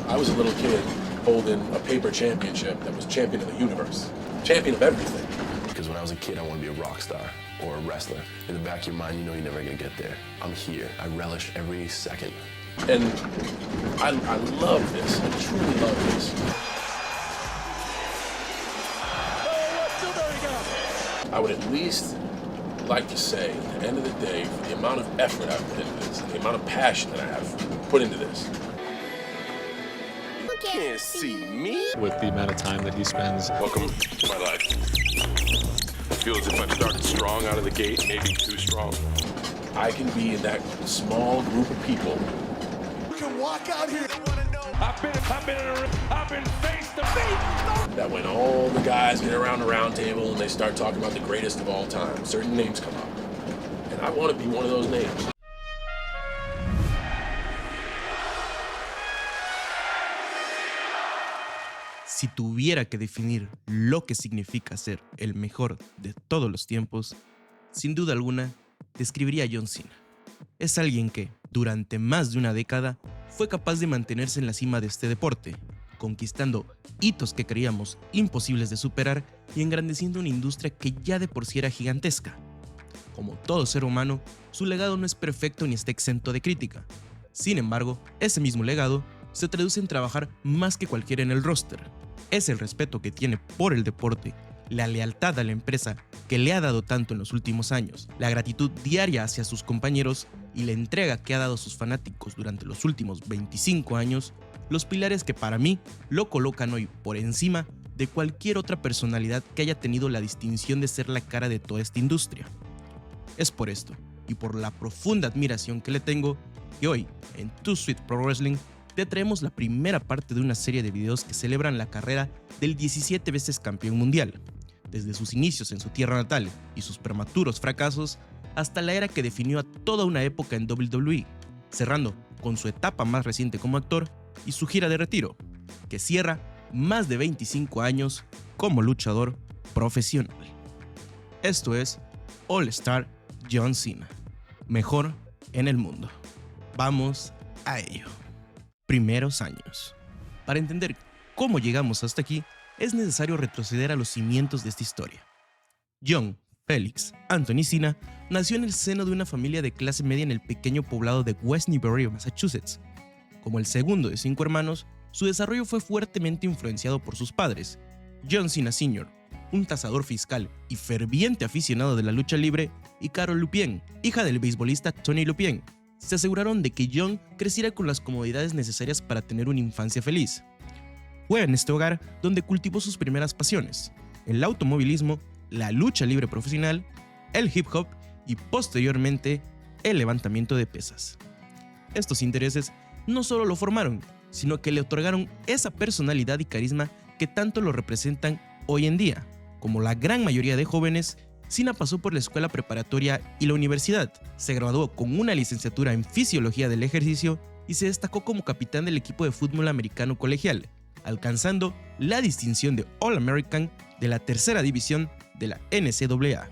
I was a little kid holding a paper championship that was champion of the universe, champion of everything. Because when I was a kid, I wanted to be a rock star or a wrestler. In the back of your mind, you know you're never gonna get there. I'm here. I relish every second. And I love this. I truly love this. I would at least like to say, at the end of the day, for the amount of effort I've put into this, the amount of passion that I have put into this. You can't see me. With the amount of time that he spends. Welcome to my life. I feel as if I've started strong out of the gate, maybe too strong. I can be in that small group of people. You can walk out here. I've been face to face. That when all the guys get around the round table and they start talking about the greatest of all time, certain names come up. And I want to be one of those names. Si tuviera que definir lo que significa ser el mejor de todos los tiempos, sin duda alguna, describiría a John Cena. Es alguien que, durante más de una década, fue capaz de mantenerse en la cima de este deporte, conquistando hitos que creíamos imposibles de superar y engrandeciendo una industria que ya de por sí era gigantesca. Como todo ser humano, su legado no es perfecto ni está exento de crítica. Sin embargo, ese mismo legado se traduce en trabajar más que cualquiera en el roster. Es el respeto que tiene por el deporte, la lealtad a la empresa que le ha dado tanto en los últimos años, la gratitud diaria hacia sus compañeros y la entrega que ha dado a sus fanáticos durante los últimos 25 años, los pilares que para mí lo colocan hoy por encima de cualquier otra personalidad que haya tenido la distinción de ser la cara de toda esta industria. Es por esto, y por la profunda admiración que le tengo, que hoy, en Too Sweet Pro Wrestling, te traemos la primera parte de una serie de videos que celebran la carrera del 17 veces campeón mundial, desde sus inicios en su tierra natal y sus prematuros fracasos, hasta la era que definió a toda una época en WWE, cerrando con su etapa más reciente como actor y su gira de retiro, que cierra más de 25 años como luchador profesional. Esto es All Star John Cena, mejor en el mundo. Vamos a ello. Primeros años. Para entender cómo llegamos hasta aquí, es necesario retroceder a los cimientos de esta historia. John Felix Anthony Cena nació en el seno de una familia de clase media en el pequeño poblado de West Newbury, Massachusetts. Como el segundo de 5 hermanos, su desarrollo fue fuertemente influenciado por sus padres, John Cena Sr., un tasador fiscal y ferviente aficionado de la lucha libre, y Carol Lupien, hija del beisbolista Tony Lupien. Se aseguraron de que John creciera con las comodidades necesarias para tener una infancia feliz. Fue en este hogar donde cultivó sus primeras pasiones, el automovilismo, la lucha libre profesional, el hip hop y posteriormente el levantamiento de pesas. Estos intereses no solo lo formaron, sino que le otorgaron esa personalidad y carisma que tanto lo representan hoy en día. Como la gran mayoría de jóvenes, Cena pasó por la escuela preparatoria y la universidad, se graduó con una licenciatura en Fisiología del Ejercicio y se destacó como capitán del equipo de fútbol americano colegial, alcanzando la distinción de All-American de la tercera división de la NCAA.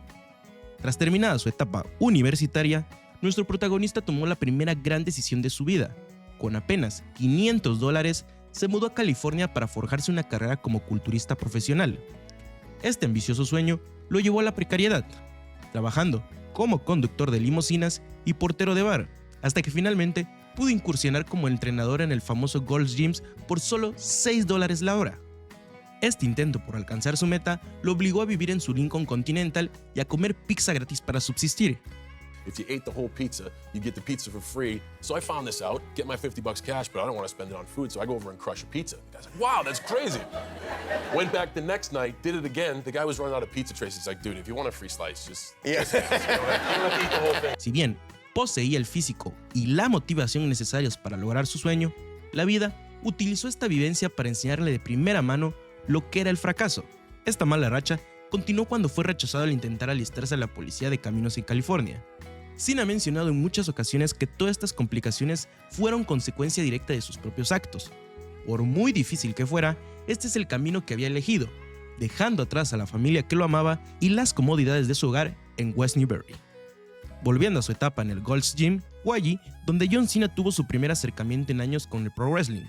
Tras terminada su etapa universitaria, nuestro protagonista tomó la primera gran decisión de su vida. Con apenas $500, se mudó a California para forjarse una carrera como culturista profesional. Este ambicioso sueño lo llevó a la precariedad, trabajando como conductor de limusinas y portero de bar, hasta que finalmente pudo incursionar como entrenador en el famoso Gold's Gym por solo $6 la hora. Este intento por alcanzar su meta lo obligó a vivir en su Lincoln Continental y a comer pizza gratis para subsistir. If you ate the whole pizza, you get the pizza for free. So I found this out, get my $50 cash, but I don't want to spend it on food, so I go over and crush a pizza. The guy's like, wow, that's crazy. Went back the next night, did it again. The guy was running out of pizza trays. He's like, dude, if you want a free slice, just you don't have to eat the whole thing. Si bien poseía el físico y la motivación necesarios para lograr su sueño, la vida utilizó esta vivencia para enseñarle de primera mano lo que era el fracaso. Esta mala racha continuó cuando fue rechazado al intentar alistarse a la policía de caminos en California. Cena ha mencionado en muchas ocasiones que todas estas complicaciones fueron consecuencia directa de sus propios actos. Por muy difícil que fuera, este es el camino que había elegido, dejando atrás a la familia que lo amaba y las comodidades de su hogar en West Newbury. Volviendo a su etapa en el Gold's Gym, fue allí donde John Cena tuvo su primer acercamiento en años con el pro wrestling.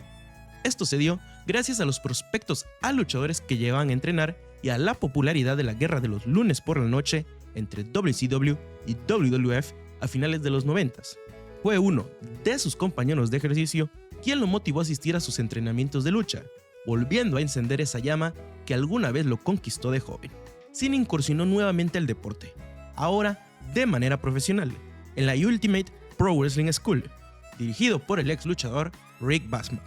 Esto se dio gracias a los prospectos a luchadores que llegaban a entrenar y a la popularidad de la guerra de los lunes por la noche entre WCW y WWF a finales de los 90s. Fue uno de sus compañeros de ejercicio quien lo motivó a asistir a sus entrenamientos de lucha, volviendo a encender esa llama que alguna vez lo conquistó de joven. Cena incursionó nuevamente al deporte, ahora de manera profesional, en la Ultimate Pro Wrestling School, dirigido por el ex luchador Rick Bassman.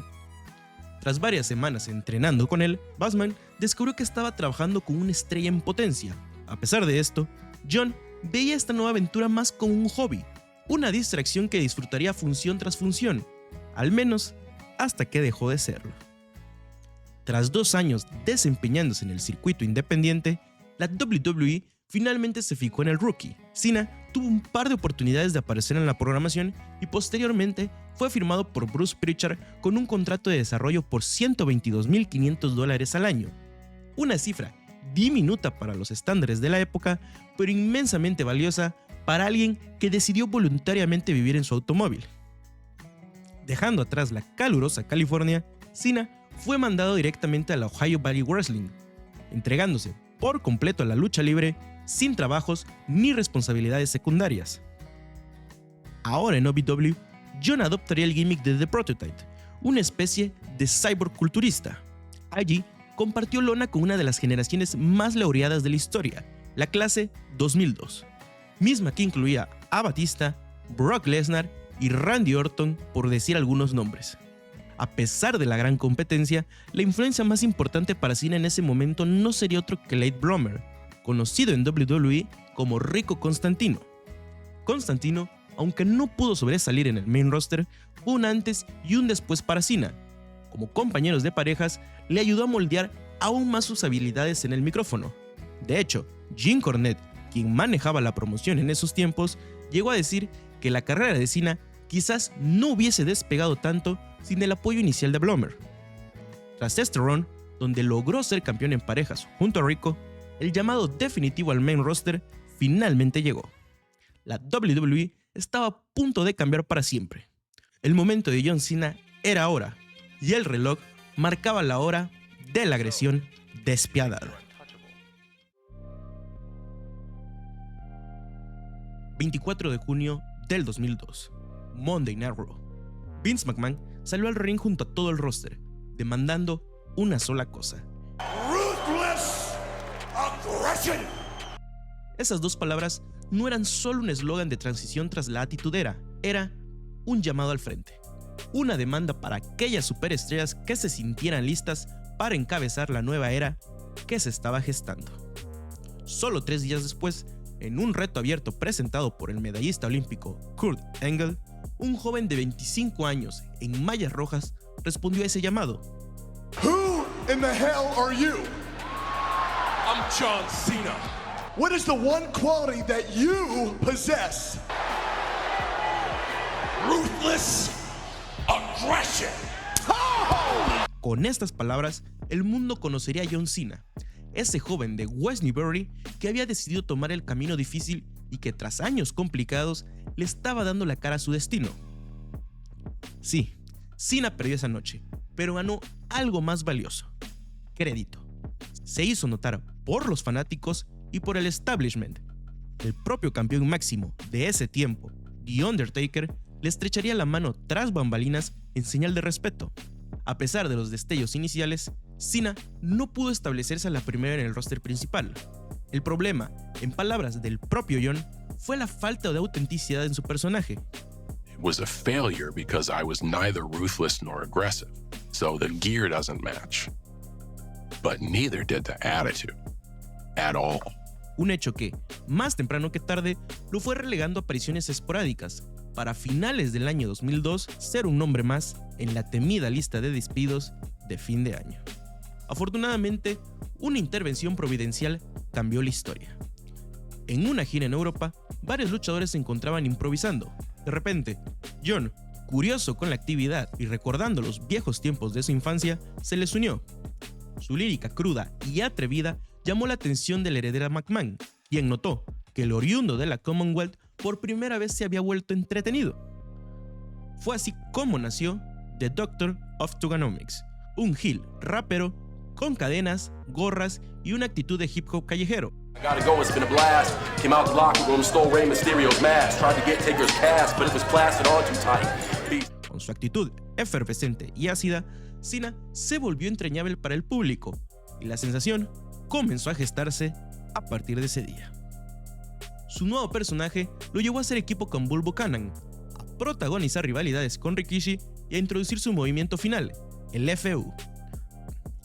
Tras varias semanas entrenando con él, Bassman descubrió que estaba trabajando con una estrella en potencia. A pesar de esto, John veía esta nueva aventura más como un hobby, una distracción que disfrutaría función tras función, al menos hasta que dejó de serlo. Tras 2 años desempeñándose en el circuito independiente, la WWE finalmente se fijó en el rookie. Cena tuvo un par de oportunidades de aparecer en la programación y posteriormente fue firmado por Bruce Pritchard con un contrato de desarrollo por $122,500 al año, una cifra diminuta para los estándares de la época, pero inmensamente valiosa para alguien que decidió voluntariamente vivir en su automóvil. Dejando atrás la calurosa California, Cena fue mandado directamente a la Ohio Valley Wrestling, entregándose por completo a la lucha libre sin trabajos ni responsabilidades secundarias. Ahora en OVW, John adoptaría el gimmick de The Prototype, una especie de cyborg culturista. Allí compartió lona con una de las generaciones más laureadas de la historia, la clase 2002, misma que incluía a Batista, Brock Lesnar y Randy Orton, por decir algunos nombres. A pesar de la gran competencia, la influencia más importante para Cena en ese momento no sería otro que Late Bloomer, conocido en WWE como Rico Constantino. Constantino, aunque no pudo sobresalir en el main roster, fue un antes y un después para Cena. Como compañeros de parejas, le ayudó a moldear aún más sus habilidades en el micrófono. De hecho, Jim Cornette, quien manejaba la promoción en esos tiempos, llegó a decir que la carrera de Cena quizás no hubiese despegado tanto sin el apoyo inicial de Bloomer. Tras este run, donde logró ser campeón en parejas junto a Rico, el llamado definitivo al main roster finalmente llegó. La WWE estaba a punto de cambiar para siempre. El momento de John Cena era ahora, y el reloj marcaba la hora de la agresión despiadada. 24 de junio del 2002, Monday Night Raw. Vince McMahon salió al ring junto a todo el roster, demandando una sola cosa: Ruthless aggression. Esas dos palabras no eran solo un eslogan de transición tras la Attitude Era un llamado al frente, una demanda para aquellas superestrellas que se sintieran listas para encabezar la nueva era que se estaba gestando. Solo 3 días después, en un reto abierto presentado por el medallista olímpico Kurt Angle, un joven de 25 años en mallas rojas respondió a ese llamado. Who in the hell are you? I'm John Cena. What is the one quality that you possess? Ruthless aggression. Con estas palabras, el mundo conocería a John Cena, ese joven de West Newbury que había decidido tomar el camino difícil y que tras años complicados le estaba dando la cara a su destino. Sí, Cena perdió esa noche, pero ganó algo más valioso: crédito. Se hizo notar por los fanáticos y por el establishment. El propio campeón máximo de ese tiempo, The Undertaker, le estrecharía la mano tras bambalinas en señal de respeto. A pesar de los destellos iniciales, Cena no pudo establecerse a la primera en el roster principal. El problema, en palabras del propio John, fue la falta de autenticidad en su personaje. It was a failure because I was neither ruthless nor aggressive, so the gear doesn't match. But neither did the attitude. At all. Un hecho que, más temprano que tarde, lo fue relegando a apariciones esporádicas, para finales del año 2002 ser un nombre más en la temida lista de despidos de fin de año. Afortunadamente, una intervención providencial cambió la historia. En una gira en Europa, varios luchadores se encontraban improvisando. De repente, John, curioso con la actividad y recordando los viejos tiempos de su infancia, se les unió. Su lírica cruda y atrevida llamó la atención de la heredera McMahon, quien notó que el oriundo de la Commonwealth por primera vez se había vuelto entretenido. Fue así como nació The Doctor of Thuganomics, un heel rapero con cadenas, gorras y una actitud de hip hop callejero. I gotta go, it's been a blast. Came out the locker room, stole Rey Mysterio's mask. Tried to get Taker's cast, but it was plastered on too tight. Con su actitud efervescente y ácida, Cena se volvió entrañable para el público y la sensación comenzó a gestarse a partir de ese día. Su nuevo personaje lo llevó a hacer equipo con Bull Buchanan, a protagonizar rivalidades con Rikishi y a introducir su movimiento final, el FU.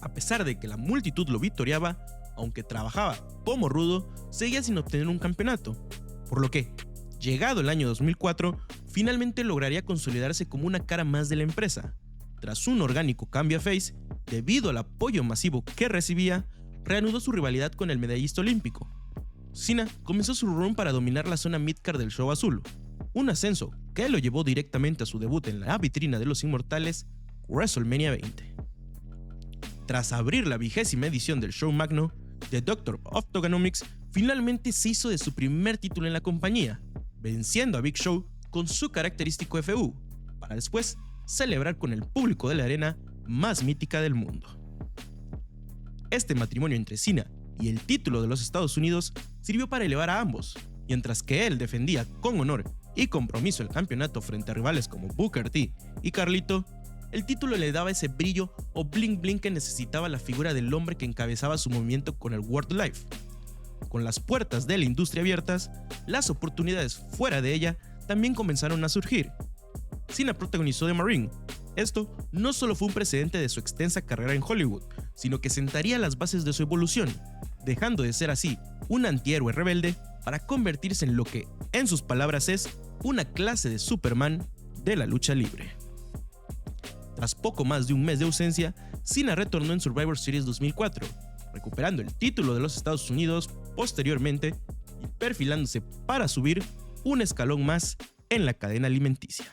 A pesar de que la multitud lo victoriaba, aunque trabajaba como rudo, seguía sin obtener un campeonato, por lo que, llegado el año 2004, finalmente lograría consolidarse como una cara más de la empresa. Tras un orgánico cambio a face, debido al apoyo masivo que recibía, reanudó su rivalidad con el medallista olímpico. Cena comenzó su run para dominar la zona midcard del show azul, un ascenso que lo llevó directamente a su debut en la vitrina de los inmortales, WrestleMania 20. Tras abrir la 20ª edición del show magno, The Doctor of Tokenomics finalmente se hizo de su primer título en la compañía, venciendo a Big Show con su característico FU, para después celebrar con el público de la arena más mítica del mundo. Este matrimonio entre Cena y el título de los Estados Unidos sirvió para elevar a ambos, mientras que él defendía con honor y compromiso el campeonato frente a rivales como Booker T y Carlito. El título le daba ese brillo o bling bling que necesitaba la figura del hombre que encabezaba su movimiento con el World Life. Con las puertas de la industria abiertas, las oportunidades fuera de ella también comenzaron a surgir. Cena protagonizó The Marine. Esto no solo fue un precedente de su extensa carrera en Hollywood, sino que sentaría las bases de su evolución, dejando de ser así un antihéroe rebelde para convertirse en lo que, en sus palabras, es una clase de Superman de la lucha libre. Tras poco más de un mes de ausencia, Cena retornó en Survivor Series 2004, recuperando el título de los Estados Unidos posteriormente y perfilándose para subir un escalón más en la cadena alimenticia.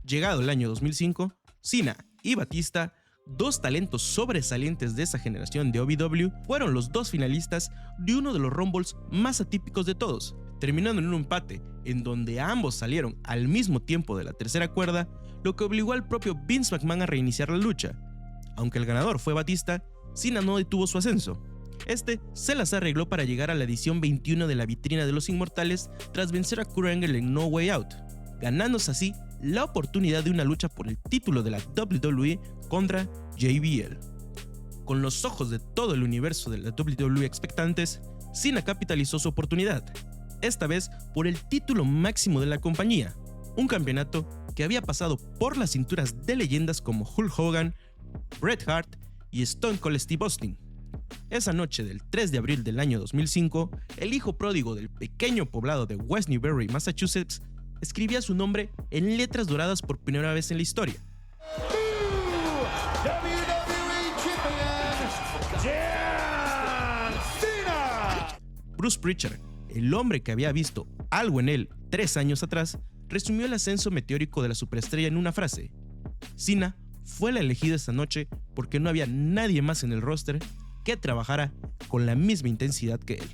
Llegado el año 2005, Cena y Batista, dos talentos sobresalientes de esa generación de OVW, fueron los dos finalistas de uno de los Rumbles más atípicos de todos, terminando en un empate en donde ambos salieron al mismo tiempo de la tercera cuerda, lo que obligó al propio Vince McMahon a reiniciar la lucha. Aunque el ganador fue Batista, Cena no detuvo su ascenso. Este se las arregló para llegar a la edición 21 de la vitrina de los inmortales tras vencer a Kurt Angle en No Way Out, ganándose así la oportunidad de una lucha por el título de la WWE contra JBL. Con los ojos de todo el universo de la WWE expectantes, Cena capitalizó su oportunidad, esta vez por el título máximo de la compañía, un campeonato que había pasado por las cinturas de leyendas como Hulk Hogan, Bret Hart y Stone Cold Steve Austin. Esa noche del 3 de abril del año 2005, el hijo pródigo del pequeño poblado de West Newbury, Massachusetts, escribía su nombre en letras doradas por primera vez en la historia. Bruce Pritchard, el hombre que había visto algo en él 3 años atrás, resumió el ascenso meteórico de la superestrella en una frase: Cena fue la elegida esta noche porque no había nadie más en el roster que trabajara con la misma intensidad que él.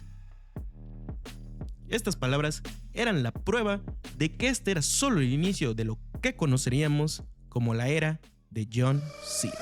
Estas palabras eran la prueba de que este era solo el inicio de lo que conoceríamos como la era de John Cena.